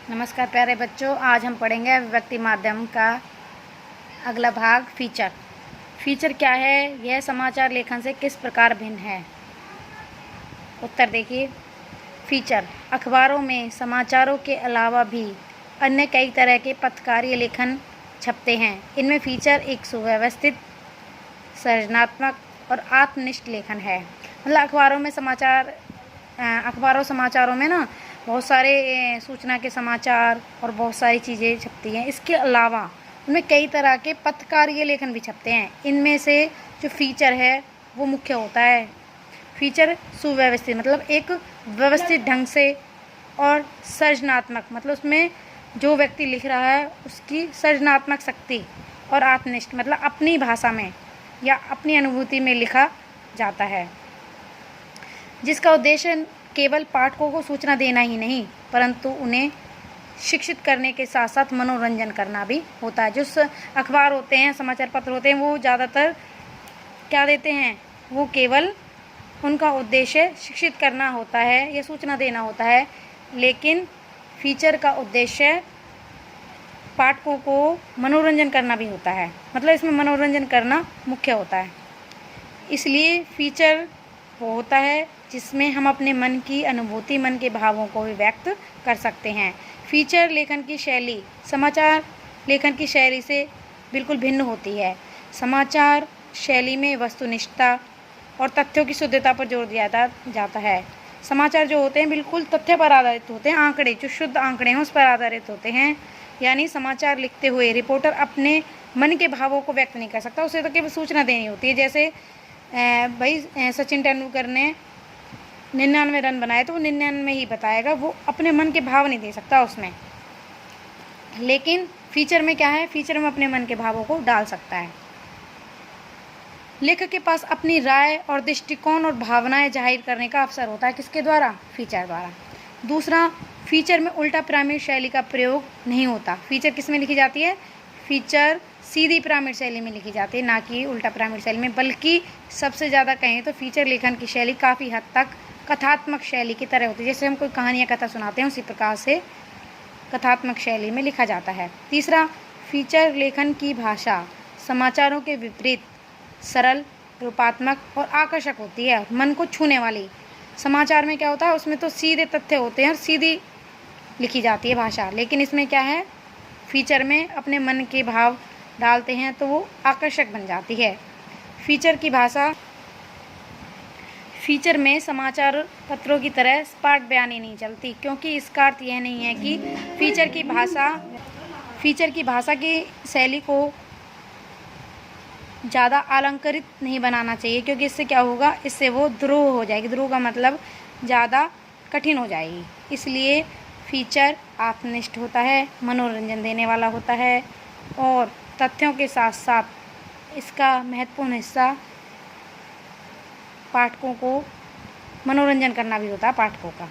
नमस्कार प्यारे बच्चों, आज हम पढ़ेंगे अभिव्यक्ति माध्यम का अगला भाग फीचर। फीचर क्या है? यह समाचार लेखन से किस प्रकार भिन्न है? उत्तर देखिए। फीचर अखबारों में समाचारों के अलावा भी अन्य कई तरह के पत्रकारीय लेखन छपते हैं। इनमें फीचर एक सुव्यवस्थित, सृजनात्मक और आत्मनिष्ठ लेखन है। मतलब समाचारों में ना बहुत सारे सूचना के समाचार और बहुत सारी चीज़ें छपती हैं। इसके अलावा उनमें कई तरह के पत्रकारीय लेखन भी छपते हैं। इनमें से जो फीचर है वो मुख्य होता है। फीचर सुव्यवस्थित मतलब एक व्यवस्थित ढंग से, और सृजनात्मक मतलब उसमें जो व्यक्ति लिख रहा है उसकी सृजनात्मक शक्ति, और आत्मनिष्ठ मतलब अपनी भाषा में या अपनी अनुभूति में लिखा जाता है, जिसका उद्देश्य केवल पाठकों को सूचना देना ही नहीं परंतु उन्हें शिक्षित करने के साथ साथ मनोरंजन करना भी होता है। जो अखबार होते हैं, समाचार पत्र होते हैं, वो ज़्यादातर क्या देते हैं? वो केवल उनका उद्देश्य शिक्षित करना होता है या सूचना देना होता है, लेकिन फीचर का उद्देश्य पाठकों को मनोरंजन करना भी होता है। मतलब इसमें मनोरंजन करना मुख्य होता है। इसलिए फीचर वो होता है जिसमें हम अपने मन की अनुभूति, मन के भावों को भी व्यक्त कर सकते हैं। फीचर लेखन की शैली समाचार लेखन की शैली से बिल्कुल भिन्न होती है। समाचार शैली में वस्तुनिष्ठता और तथ्यों की शुद्धता पर जोर दिया जाता है। समाचार जो होते हैं बिल्कुल तथ्य पर आधारित होते हैं। आंकड़े, जो शुद्ध आंकड़े हैं उस पर आधारित होते हैं। यानी समाचार लिखते हुए रिपोर्टर अपने मन के भावों को व्यक्त नहीं कर सकता, उसे तो केवल सूचना देनी होती है। जैसे भाई सचिन तेंदुलकर ने 99 रन बनाए तो वो 99 ही बताएगा, वो अपने मन के भाव नहीं दे सकता उसमें। लेकिन फीचर में क्या है? फीचर में अपने मन के भावों को डाल सकता है। लेखक के पास अपनी राय और दृष्टिकोण और भावनाएं जाहिर करने का अवसर होता है। किसके द्वारा? फीचर द्वारा। दूसरा, फीचर में उल्टा पिरामिड शैली का प्रयोग नहीं होता। फीचर किस में लिखी जाती है? फीचर सीधी पिरामिड शैली में लिखी जाती है, ना कि उल्टा पिरामिड शैली में। बल्कि सबसे ज़्यादा कहें तो फीचर लेखन की शैली काफ़ी हद तक कथात्मक शैली की तरह होती है। जैसे हम कोई कहानी या कथा सुनाते हैं, उसी प्रकार से कथात्मक शैली में लिखा जाता है। तीसरा, फीचर लेखन की भाषा समाचारों के विपरीत सरल, रूपात्मक और आकर्षक होती है, मन को छूने वाली। समाचार में क्या होता है? उसमें तो सीधे तथ्य होते हैं और सीधी लिखी जाती है भाषा, लेकिन इसमें क्या है? फीचर में अपने मन के भाव डालते हैं तो वो आकर्षक बन जाती है। फीचर की भाषा, फीचर में समाचार पत्रों की तरह सपाट बयानी नहीं चलती, क्योंकि इसका अर्थ यह नहीं है कि फीचर की भाषा की शैली को ज़्यादा अलंकृत नहीं बनाना चाहिए, क्योंकि इससे क्या होगा? इससे वो ध्रुव हो जाएगी। ध्रुव का मतलब ज़्यादा कठिन हो जाएगी। इसलिए फीचर आत्मनिष्ठ होता है, मनोरंजन देने वाला होता है, और तथ्यों के साथ साथ इसका महत्वपूर्ण हिस्सा पाठकों को मनोरंजन करना भी होता है पाठकों का।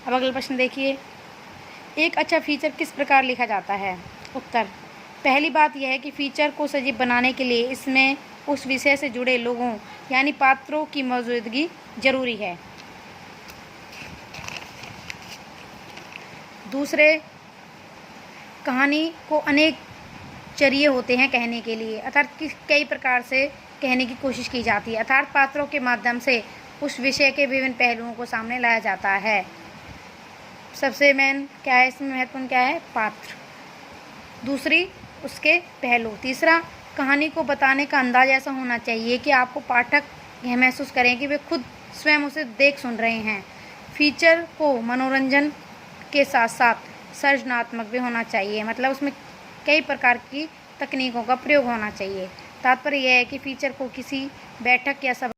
अब अगला प्रश्न देखिए। एक अच्छा फीचर किस प्रकार लिखा जाता है? उत्तर, पहली बात यह है कि फीचर को सजीव बनाने के लिए इसमें उस विषय से जुड़े लोगों यानी पात्रों की मौजूदगी जरूरी है। दूसरे, कहानी को अनेक जरिए होते हैं कहने के लिए, अर्थात कई प्रकार से कहने की कोशिश की जाती है, अर्थात पात्रों के माध्यम से उस विषय के विभिन्न पहलुओं को सामने लाया जाता है। सबसे मेन क्या है इसमें? महत्वपूर्ण क्या है? पात्र। दूसरी, उसके पहलू। तीसरा, कहानी को बताने का अंदाज ऐसा होना चाहिए कि आपको पाठक यह महसूस करें कि वे खुद स्वयं उसे देख सुन रहे हैं। फीचर को मनोरंजन के साथ साथ सृजनात्मक भी होना चाहिए, मतलब उसमें कई प्रकार की तकनीकों का प्रयोग होना चाहिए। तात्पर्य यह है कि फीचर को किसी बैठक या सभा